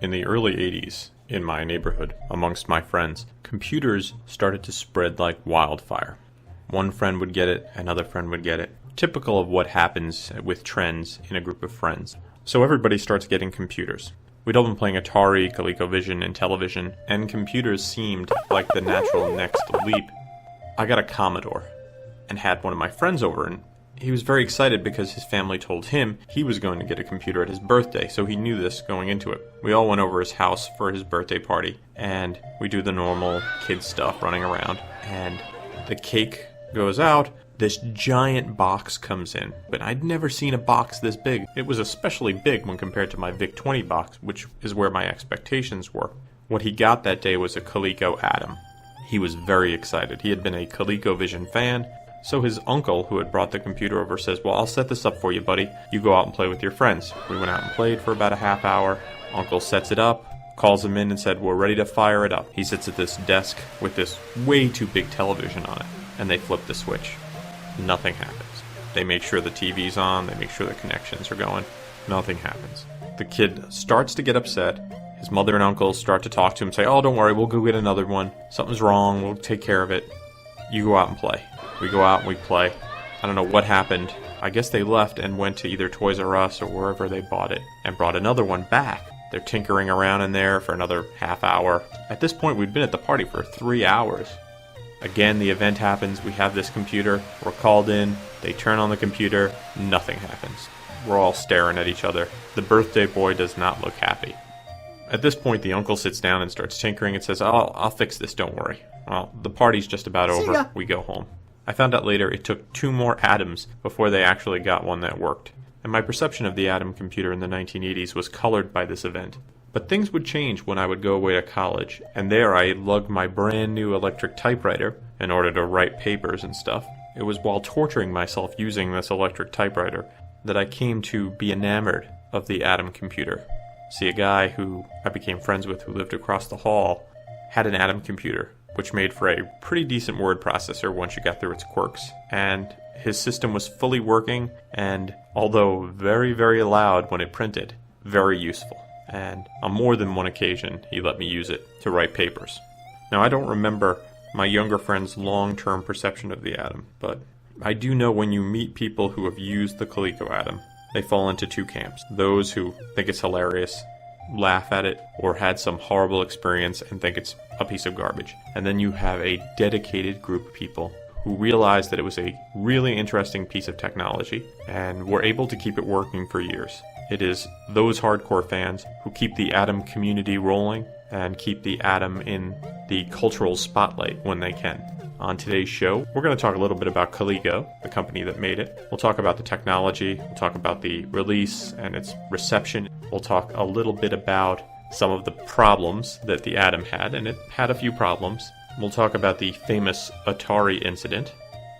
In the early 80s, in my neighborhood, amongst my friends, computers started to spread like wildfire. One friend would get it, another friend would get it. Typical of what happens with trends in a group of friends. So everybody starts getting computers. We'd all been playing Atari, ColecoVision, and television, and computers seemed like the natural next leap. I got a Commodore, and had one of my friends over, and he was very excited because his family told him he was going to get a computer at his birthday, so he knew this going into it. We all went over his house for his birthday party, and we do the normal kid stuff, running around, and the cake goes out. This giant box comes in, but I'd never seen a box this big. It was especially big when compared to my VIC-20 box, which is where my expectations were. What he got that day was a Coleco Adam. He was very excited. He had been a ColecoVision fan, so his uncle, who had brought the computer over, says, "Well, I'll set this up for you, buddy. You go out and play with your friends." We went out and played for about a half hour. Uncle sets it up, calls him in and said, "We're ready to fire it up." He sits at this desk with this way too big television on it, and they flip the switch. Nothing happens. They make sure the TV's on, they make sure the connections are going. Nothing happens. The kid starts to get upset. His mother and uncle start to talk to him, say, "Oh, don't worry, we'll go get another one. Something's wrong, we'll take care of it. You go out and play." We go out and we play. I don't know what happened. I guess they left and went to either Toys R Us or wherever they bought it and brought another one back. They're tinkering around in there for another half hour. At this point, we'd been at the party for 3 hours. Again, the event happens. We have this computer. We're called in. They turn on the computer. Nothing happens. We're all staring at each other. The birthday boy does not look happy. At this point, the uncle sits down and starts tinkering and says, I'll fix this, don't worry. Well, the party's just about over. We go home. I found out later it took 2 more Adams before they actually got one that worked. And my perception of the Adam computer in the 1980s was colored by this event. But things would change when I would go away to college, and there I lugged my brand new electric typewriter in order to write papers and stuff. It was while torturing myself using this electric typewriter that I came to be enamored of the Adam computer. See, a guy who I became friends with who lived across the hall had an Adam computer, which made for a pretty decent word processor once you got through its quirks. And his system was fully working, and although very, very loud when it printed, very useful. And on more than one occasion, he let me use it to write papers. Now, I don't remember my younger friend's long-term perception of the Adam, but I do know when you meet people who have used the Coleco Adam, they fall into 2 camps. Those who think it's hilarious, laugh at it, or had some horrible experience and think it's a piece of garbage. And then you have a dedicated group of people who realized that it was a really interesting piece of technology and were able to keep it working for years. It is those hardcore fans who keep the Adam community rolling and keep the Adam in the cultural spotlight when they can. On today's show, we're going to talk a little bit about Coleco, the company that made it. We'll talk about the technology, we'll talk about the release and its reception. We'll talk a little bit about some of the problems that the Adam had, and it had a few problems. We'll talk about the famous Atari incident,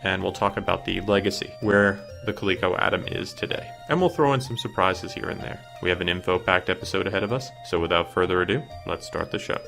and we'll talk about the legacy, where the Coleco Adam is today. And we'll throw in some surprises here and there. We have an info-packed episode ahead of us, so without further ado, let's start the show.